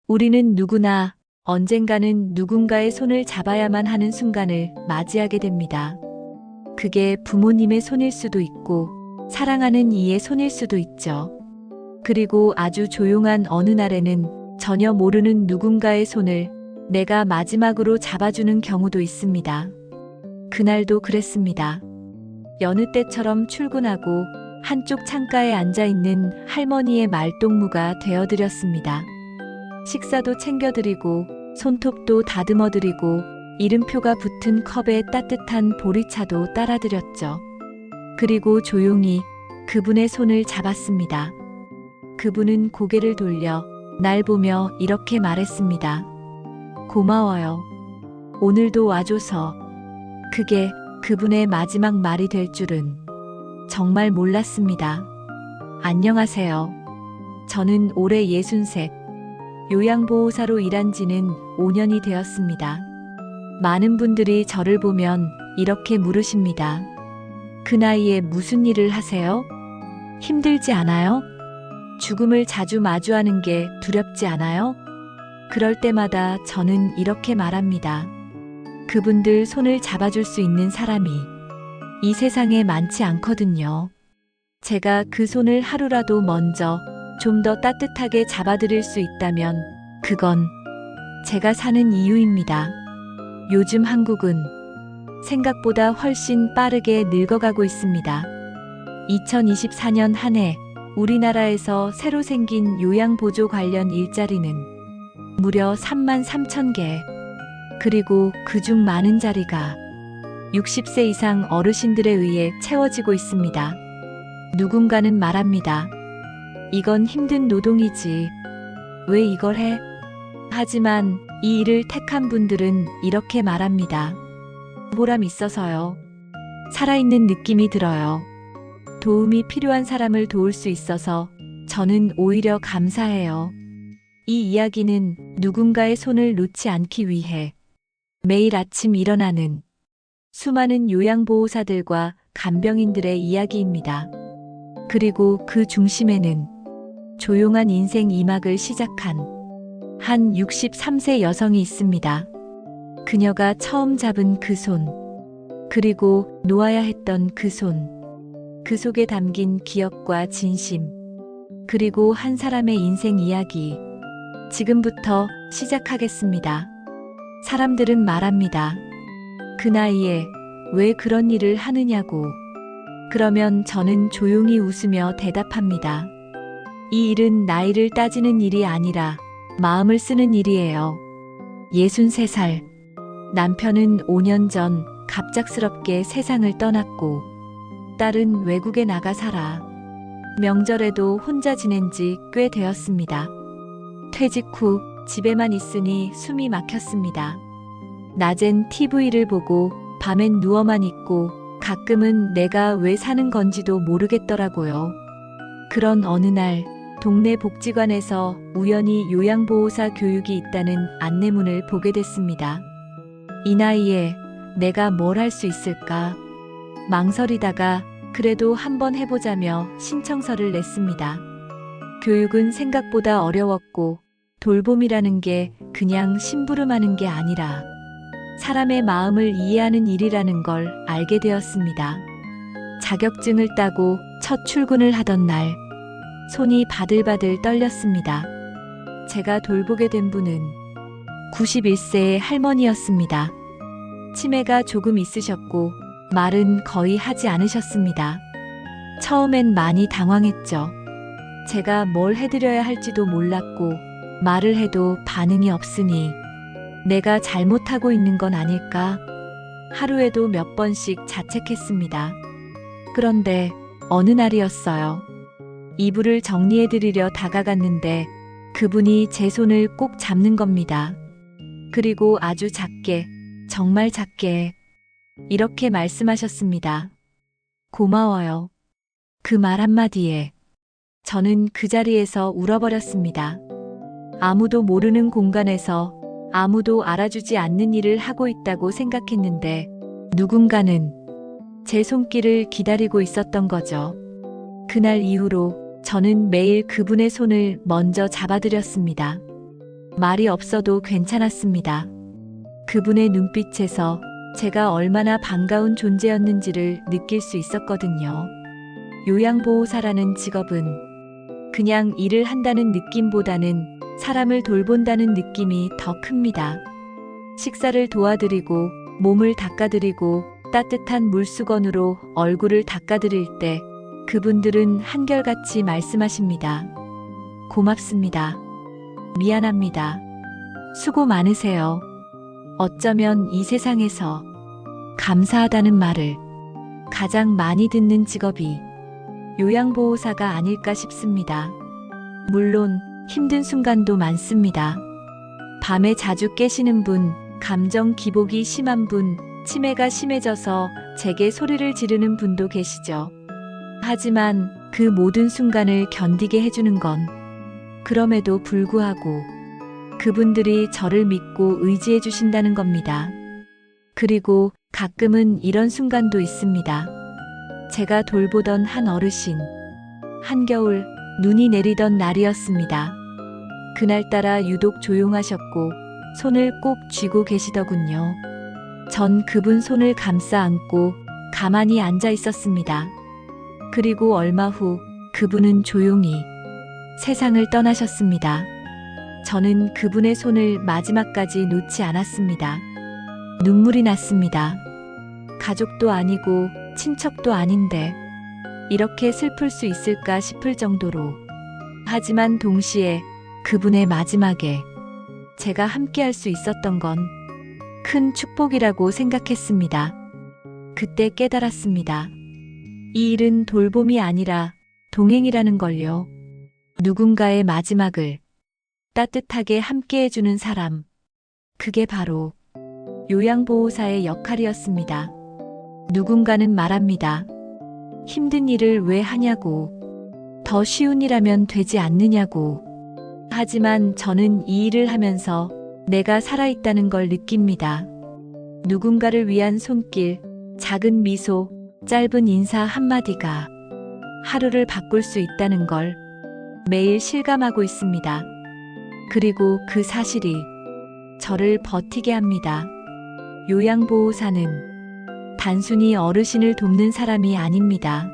우리는 누구나 언젠가는 누군가의 손을 잡아야만 하는 순간을 맞이하게 됩니다. 그게 부모님의 손일 수도 있고 사랑하는 이의 손일 수도 있죠. 그리고 아주 조용한 어느 날에는 전혀 모르는 누군가의 손을 내가 마지막으로 잡아주는 경우도 있습니다. 그날도 그랬습니다. 여느 때처럼 출근하고 한쪽 창가에 앉아있는 할머니의 말동무가 되어드렸습니다. 식사도 챙겨드리고 손톱도 다듬어드리고 이름표가 붙은 컵에 따뜻한 보리차도 따라드렸죠. 그리고 조용히 그분의 손을 잡았습니다. 그분은 고개를 돌려 날 보며 이렇게 말했습니다. 고마워요. 오늘도 와줘서. 그게 그분의 마지막 말이 될 줄은 정말 몰랐습니다. 안녕하세요. 저는 올해 63, 요양보호사로 일한 지는 5년이 되었습니다. 많은 분들이 저를 보면 이렇게 물으십니다. 그 나이에 무슨 일을 하세요? 힘들지 않아요? 죽음을 자주 마주하는 게 두렵지 않아요? 그럴 때마다 저는 이렇게 말합니다. 그분들 손을 잡아줄 수 있는 사람이 이 세상에 많지 않거든요. 제가 그 손을 하루라도 먼저 좀 더 따뜻하게 잡아드릴 수 있다면 그건 제가 사는 이유입니다. 요즘 한국은 생각보다 훨씬 빠르게 늙어가고 있습니다. 2024년 한 해 우리나라에서 새로 생긴 요양보조 관련 일자리는 무려 33,000개. 그리고 그중 많은 자리가 60세 이상 어르신들에 의해 채워지고 있습니다. 누군가는 말합니다. 이건 힘든 노동이지. 왜 이걸 해? 하지만 이 일을 택한 분들은 이렇게 말합니다. 보람 있어서요. 살아있는 느낌이 들어요. 도움이 필요한 사람을 도울 수 있어서 저는 오히려 감사해요. 이 이야기는 누군가의 손을 놓지 않기 위해 매일 아침 일어나는 수많은 요양보호사들과 간병인들의 이야기입니다. 그리고 그 중심에는 조용한 인생 2막을 시작한 한 63세 여성이 있습니다. 그녀가 처음 잡은 그 손, 그리고 놓아야 했던 그 손, 그 속에 담긴 기억과 진심, 그리고 한 사람의 인생 이야기. 지금부터 시작하겠습니다. 사람들은 말합니다. 그 나이에 왜 그런 일을 하느냐고. 그러면 저는 조용히 웃으며 대답합니다. 이 일은 나이를 따지는 일이 아니라 마음을 쓰는 일이에요. 63살. 남편은 5년 전 갑작스럽게 세상을 떠났고 딸은 외국에 나가 살아 명절에도 혼자 지낸 지 꽤 되었습니다. 퇴직 후 집에만 있으니 숨이 막혔습니다. 낮엔 TV를 보고 밤엔 누워만 있고 가끔은 내가 왜 사는 건지도 모르겠더라고요. 그런 어느 날 동네 복지관에서 우연히 요양보호사 교육이 있다는 안내문을 보게 됐습니다. 이 나이에 내가 뭘 할 수 있을까? 망설이다가 그래도 한번 해보자며 신청서를 냈습니다. 교육은 생각보다 어려웠고 돌봄이라는 게 그냥 심부름하는 게 아니라 사람의 마음을 이해하는 일이라는 걸 알게 되었습니다. 자격증을 따고 첫 출근을 하던 날 손이 바들바들 떨렸습니다. 제가 돌보게 된 분은 91세의 할머니였습니다. 치매가 조금 있으셨고 말은 거의 하지 않으셨습니다. 처음엔 많이 당황했죠. 제가 뭘 해드려야 할지도 몰랐고 말을 해도 반응이 없으니 내가 잘못하고 있는 건 아닐까? 하루에도 몇 번씩 자책했습니다. 그런데 어느 날이었어요. 이불을 정리해드리려 다가갔는데 그분이 제 손을 꼭 잡는 겁니다. 그리고 아주 작게, 정말 작게 이렇게 말씀하셨습니다. 고마워요. 그 말 한마디에 저는 그 자리에서 울어버렸습니다. 아무도 모르는 공간에서 아무도 알아주지 않는 일을 하고 있다고 생각했는데 누군가는 제 손길을 기다리고 있었던 거죠. 그날 이후로 저는 매일 그분의 손을 먼저 잡아드렸습니다. 말이 없어도 괜찮았습니다. 그분의 눈빛에서 제가 얼마나 반가운 존재였는지를 느낄 수 있었거든요. 요양보호사라는 직업은 그냥 일을 한다는 느낌보다는 사람을 돌본다는 느낌이 더 큽니다. 식사를 도와드리고 몸을 닦아드리고 따뜻한 물수건으로 얼굴을 닦아드릴 때 그분들은 한결같이 말씀하십니다. 고맙습니다. 미안합니다. 수고 많으세요. 어쩌면 이 세상에서 감사하다는 말을 가장 많이 듣는 직업이 요양보호사가 아닐까 싶습니다. 물론 힘든 순간도 많습니다. 밤에 자주 깨시는 분, 감정 기복이 심한 분, 치매가 심해져서 제게 소리를 지르는 분도 계시죠. 하지만 그 모든 순간을 견디게 해주는 건 그럼에도 불구하고 그분들이 저를 믿고 의지해 주신다는 겁니다. 그리고 가끔은 이런 순간도 있습니다. 제가 돌보던 한 어르신, 한겨울 눈이 내리던 날이었습니다. 그날따라 유독 조용하셨고 손을 꼭 쥐고 계시더군요. 전 그분 손을 감싸 안고 가만히 앉아 있었습니다. 그리고 얼마 후 그분은 조용히 세상을 떠나셨습니다. 저는 그분의 손을 마지막까지 놓지 않았습니다. 눈물이 났습니다. 가족도 아니고 친척도 아닌데 이렇게 슬플 수 있을까 싶을 정도로. 하지만 동시에 그분의 마지막에 제가 함께할 수 있었던 건 큰 축복이라고 생각했습니다. 그때 깨달았습니다. 이 일은 돌봄이 아니라 동행이라는 걸요. 누군가의 마지막을 따뜻하게 함께해주는 사람. 그게 바로 요양보호사의 역할이었습니다. 누군가는 말합니다. 힘든 일을 왜 하냐고. 더 쉬운 일하면 되지 않느냐고. 하지만 저는 이 일을 하면서 내가 살아있다는 걸 느낍니다. 누군가를 위한 손길, 작은 미소, 짧은 인사 한마디가 하루를 바꿀 수 있다는 걸 매일 실감하고 있습니다. 그리고 그 사실이 저를 버티게 합니다. 요양보호사는 단순히 어르신을 돕는 사람이 아닙니다.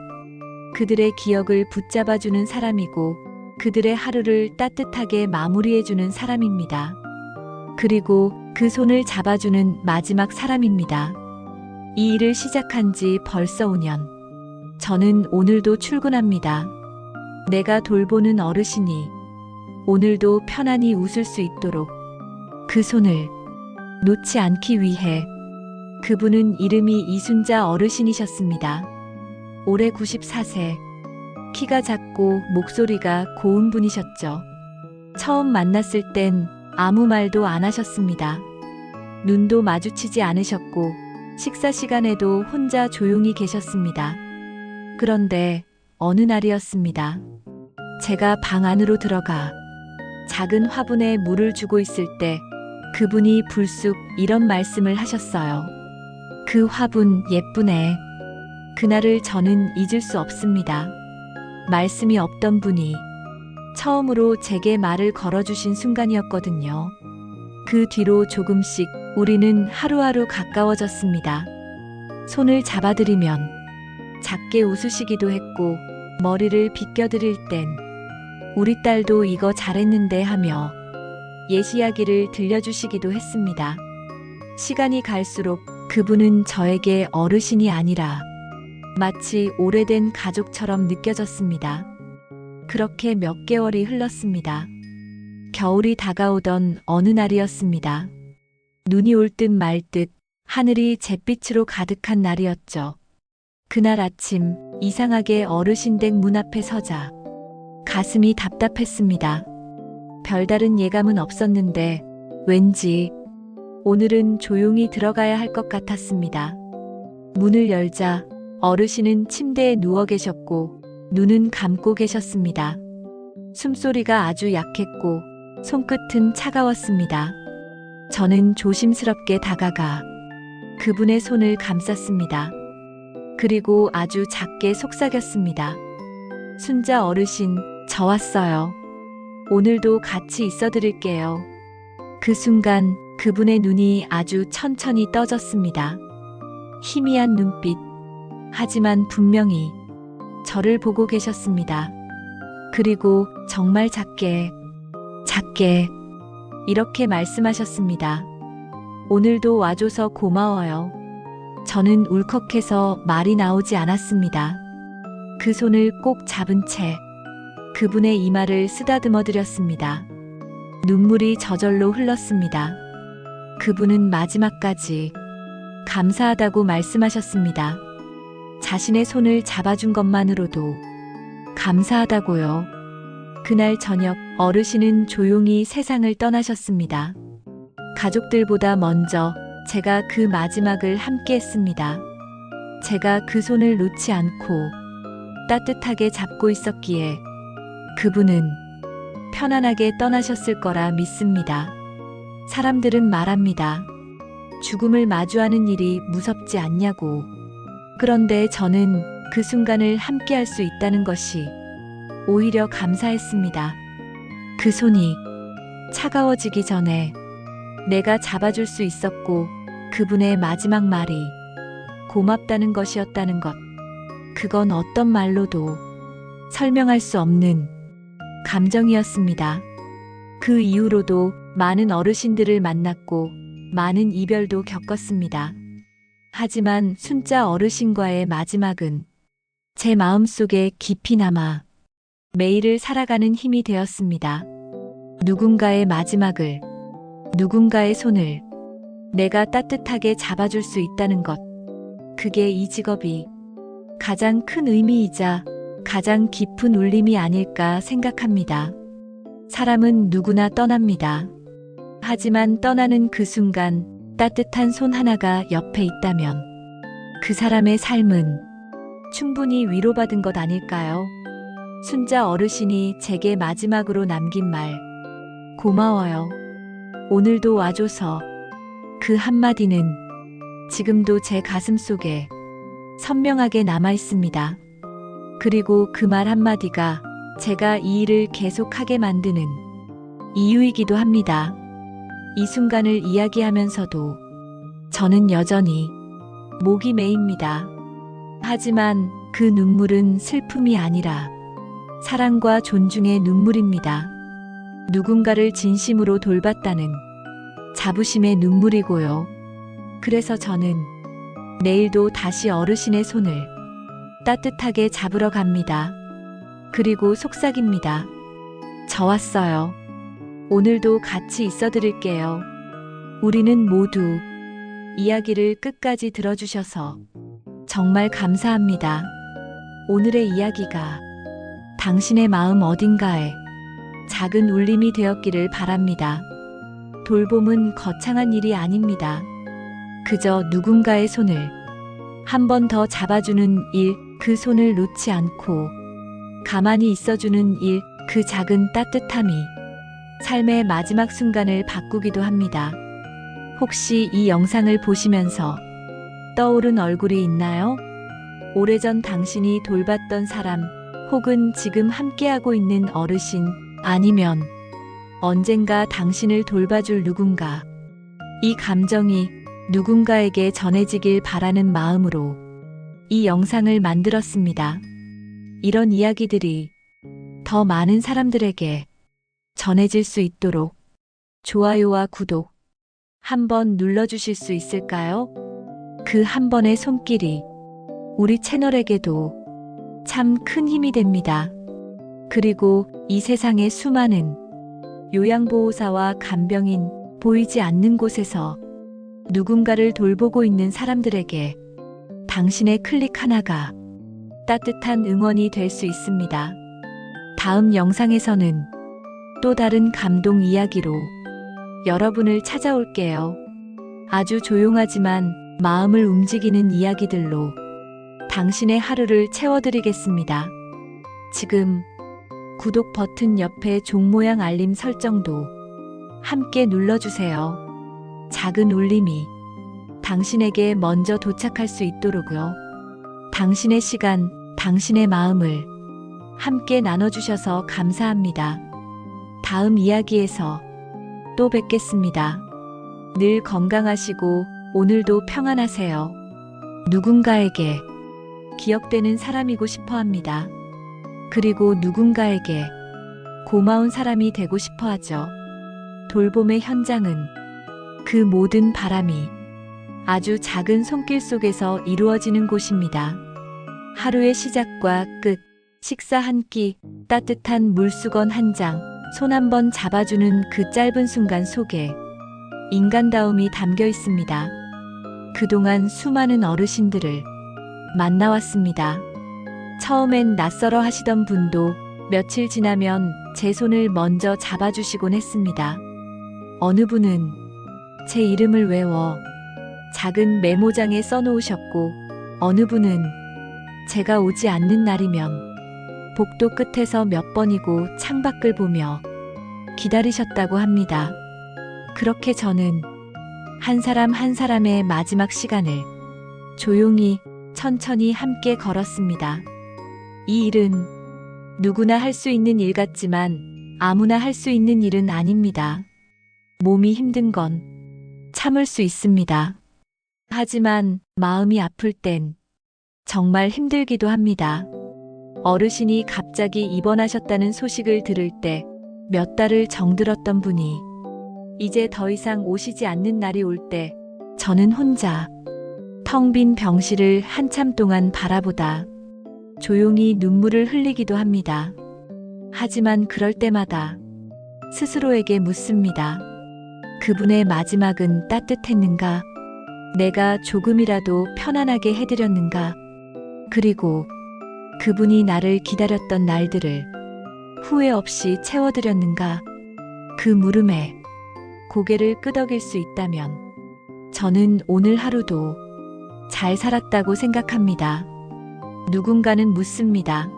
그들의 기억을 붙잡아주는 사람이고 그들의 하루를 따뜻하게 마무리해주는 사람입니다. 그리고 그 손을 잡아주는 마지막 사람입니다. 이 일을 시작한 지 벌써 5년. 저는 오늘도 출근합니다. 내가 돌보는 어르신이 오늘도 편안히 웃을 수 있도록 그 손을 놓지 않기 위해. 그분은 이름이 이순자 어르신이셨습니다. 올해 94세. 키가 작고 목소리가 고운 분이셨죠. 처음 만났을 땐 아무 말도 안 하셨습니다. 눈도 마주치지 않으셨고 식사 시간에도 혼자 조용히 계셨습니다. 그런데 어느 날이었습니다. 제가 방 안으로 들어가 작은 화분에 물을 주고 있을 때 그분이 불쑥 이런 말씀을 하셨어요. 그 화분 예쁘네. 그날을 저는 잊을 수 없습니다. 말씀이 없던 분이 처음으로 제게 말을 걸어주신 순간이었거든요. 그 뒤로 조금씩 우리는 하루하루 가까워졌습니다. 손을 잡아드리면 작게 웃으시기도 했고 머리를 빗겨드릴 땐 우리 딸도 이거 잘했는데 하며 옛 이야기를 들려주시기도 했습니다. 시간이 갈수록 그분은 저에게 어르신이 아니라 마치 오래된 가족처럼 느껴졌습니다. 그렇게 몇 개월이 흘렀습니다. 겨울이 다가오던 어느 날이었습니다. 눈이 올 듯 말 듯 하늘이 잿빛으로 가득한 날이었죠. 그날 아침 이상하게 어르신 댁 문 앞에 서자 가슴이 답답했습니다. 별다른 예감은 없었는데 왠지 오늘은 조용히 들어가야 할 것 같았습니다. 문을 열자 어르신은 침대에 누워 계셨고 눈은 감고 계셨습니다. 숨소리가 아주 약했고 손끝은 차가웠습니다. 저는 조심스럽게 다가가 그분의 손을 감쌌습니다. 그리고 아주 작게 속삭였습니다. 순자 어르신, 저 왔어요. 오늘도 같이 있어 드릴게요. 그 순간 그분의 눈이 아주 천천히 떠졌습니다. 희미한 눈빛. 하지만 분명히 저를 보고 계셨습니다. 그리고 정말 작게 이렇게 말씀하셨습니다. 오늘도 와줘서 고마워요. 저는 울컥해서 말이 나오지 않았습니다. 그 손을 꼭 잡은 채 그분의 이마를 쓰다듬어 드렸습니다. 눈물이 저절로 흘렀습니다. 그분은 마지막까지 감사하다고 말씀하셨습니다. 자신의 손을 잡아준 것만으로도 감사하다고요. 그날 저녁 어르신은 조용히 세상을 떠나셨습니다. 가족들보다 먼저 제가 그 마지막을 함께 했습니다. 제가 그 손을 놓지 않고 따뜻하게 잡고 있었기에 그분은 편안하게 떠나셨을 거라 믿습니다. 사람들은 말합니다. 죽음을 마주하는 일이 무섭지 않냐고. 그런데 저는 그 순간을 함께 할 수 있다는 것이 오히려 감사했습니다. 그 손이 차가워지기 전에 내가 잡아줄 수 있었고 그분의 마지막 말이 고맙다는 것이었다는 것. 그건 어떤 말로도 설명할 수 없는 감정이었습니다. 그 이후로도 많은 어르신들을 만났고 많은 이별도 겪었습니다. 하지만 순자 어르신과의 마지막은 제 마음속에 깊이 남아 매일을 살아가는 힘이 되었습니다. 누군가의 마지막을, 누군가의 손을 내가 따뜻하게 잡아줄 수 있다는 것. 그게 이 직업이 가장 큰 의미이자 가장 깊은 울림이 아닐까 생각합니다. 사람은 누구나 떠납니다. 하지만 떠나는 그 순간 따뜻한 손 하나가 옆에 있다면 그 사람의 삶은 충분히 위로받은 것 아닐까요? 순자 어르신이 제게 마지막으로 남긴 말, 고마워요. 오늘도 와줘서. 그 한마디는 지금도 제 가슴 속에 선명하게 남아 있습니다. 그리고 그 말 한마디가 제가 이 일을 계속하게 만드는 이유이기도 합니다. 이 순간을 이야기하면서도 저는 여전히 목이 메입니다. 하지만 그 눈물은 슬픔이 아니라 사랑과 존중의 눈물입니다. 누군가를 진심으로 돌봤다는 자부심의 눈물이고요. 그래서 저는 내일도 다시 어르신의 손을 따뜻하게 잡으러 갑니다. 그리고 속삭입니다. 저 왔어요. 오늘도 같이 있어 드릴게요. 우리는 모두 이야기를 끝까지 들어주셔서 정말 감사합니다. 오늘의 이야기가 당신의 마음 어딘가에 작은 울림이 되었기를 바랍니다. 돌봄은 거창한 일이 아닙니다. 그저 누군가의 손을 한 번 더 잡아주는 일, 그 손을 놓지 않고 가만히 있어주는 일, 그 작은 따뜻함이 삶의 마지막 순간을 바꾸기도 합니다. 혹시 이 영상을 보시면서 떠오른 얼굴이 있나요? 오래전 당신이 돌봤던 사람, 혹은 지금 함께하고 있는 어르신, 아니면 언젠가 당신을 돌봐줄 누군가. 이 감정이 누군가에게 전해지길 바라는 마음으로 이 영상을 만들었습니다. 이런 이야기들이 더 많은 사람들에게 전해질 수 있도록 좋아요와 구독 한번 눌러주실 수 있을까요? 그 한 번의 손길이 우리 채널에게도 참 큰 힘이 됩니다. 그리고 이 세상의 수많은 요양보호사와 간병인, 보이지 않는 곳에서 누군가를 돌보고 있는 사람들에게 당신의 클릭 하나가 따뜻한 응원이 될 수 있습니다. 다음 영상에서는 또 다른 감동 이야기로 여러분을 찾아올게요. 아주 조용하지만 마음을 움직이는 이야기들로 당신의 하루를 채워드리겠습니다. 지금 구독 버튼 옆에 종 모양 알림 설정도 함께 눌러주세요. 작은 울림이 당신에게 먼저 도착할 수 있도록요. 당신의 시간, 당신의 마음을 함께 나눠주셔서 감사합니다. 다음 이야기에서 또 뵙겠습니다. 늘 건강하시고 오늘도 평안하세요. 누군가에게 기억되는 사람이고 싶어 합니다. 그리고 누군가에게 고마운 사람이 되고 싶어 하죠. 돌봄의 현장은 그 모든 바람이 아주 작은 손길 속에서 이루어지는 곳입니다. 하루의 시작과 끝, 식사 한 끼, 따뜻한 물수건 한 장, 손 한 번 잡아주는 그 짧은 순간 속에 인간다움이 담겨 있습니다. 그동안 수많은 어르신들을 만나왔습니다. 처음엔 낯설어 하시던 분도 며칠 지나면 제 손을 먼저 잡아주시곤 했습니다. 어느 분은 제 이름을 외워 작은 메모장에 써놓으셨고, 어느 분은 제가 오지 않는 날이면 복도 끝에서 몇 번이고 창밖을 보며 기다리셨다고 합니다. 그렇게 저는 한 사람 한 사람의 마지막 시간을 조용히 천천히 함께 걸었습니다. 이 일은 누구나 할 수 있는 일 같지만 아무나 할 수 있는 일은 아닙니다. 몸이 힘든 건 참을 수 있습니다. 하지만 마음이 아플 땐 정말 힘들기도 합니다. 어르신이 갑자기 입원하셨다는 소식을 들을 때 몇 달을 정들었던 분이 이제 더 이상 오시지 않는 날이 올 때 저는 혼자 텅 빈 병실을 한참 동안 바라보다 조용히 눈물을 흘리기도 합니다. 하지만 그럴 때마다 스스로에게 묻습니다. 그분의 마지막은 따뜻했는가? 내가 조금이라도 편안하게 해드렸는가? 그리고 그분이 나를 기다렸던 날들을 후회 없이 채워드렸는가? 그 물음에 고개를 끄덕일 수 있다면 저는 오늘 하루도 잘 살았다고 생각합니다. 누군가는 묻습니다.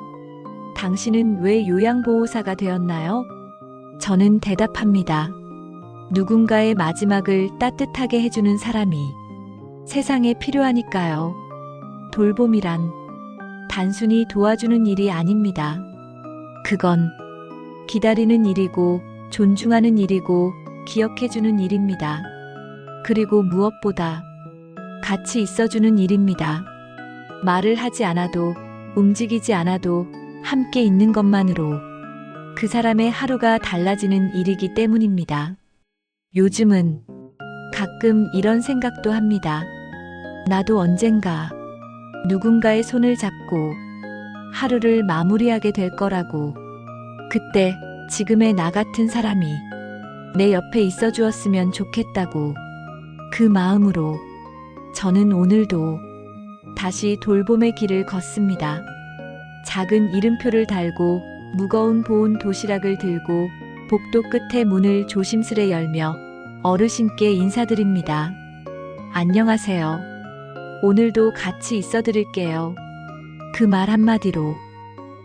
당신은 왜 요양보호사가 되었나요? 저는 대답합니다. 누군가의 마지막을 따뜻하게 해주는 사람이 세상에 필요하니까요. 돌봄이란 단순히 도와주는 일이 아닙니다. 그건 기다리는 일이고 존중하는 일이고 기억해주는 일입니다. 그리고 무엇보다 같이 있어주는 일입니다. 말을 하지 않아도 움직이지 않아도 함께 있는 것만으로 그 사람의 하루가 달라지는 일이기 때문입니다. 요즘은 가끔 이런 생각도 합니다. 나도 언젠가 누군가의 손을 잡고 하루를 마무리하게 될 거라고. 그때 지금의 나 같은 사람이 내 옆에 있어 주었으면 좋겠다고. 그 마음으로 저는 오늘도 다시 돌봄의 길을 걷습니다. 작은 이름표를 달고 무거운 보온 도시락을 들고 복도 끝에 문을 조심스레 열며 어르신께 인사드립니다. 안녕하세요. 오늘도 같이 있어 드릴게요. 그 말 한마디로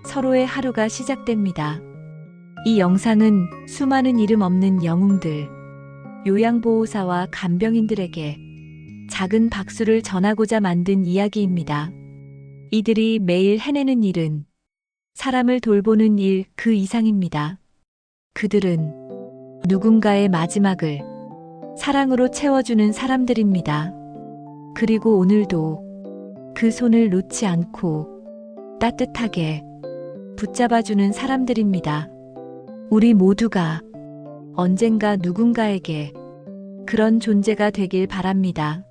서로의 하루가 시작됩니다. 이 영상은 수많은 이름 없는 영웅들, 요양보호사와 간병인들에게 작은 박수를 전하고자 만든 이야기입니다. 이들이 매일 해내는 일은 사람을 돌보는 일 그 이상입니다. 그들은 누군가의 마지막을 사랑으로 채워주는 사람들입니다. 그리고 오늘도 그 손을 놓지 않고 따뜻하게 붙잡아주는 사람들입니다. 우리 모두가 언젠가 누군가에게 그런 존재가 되길 바랍니다.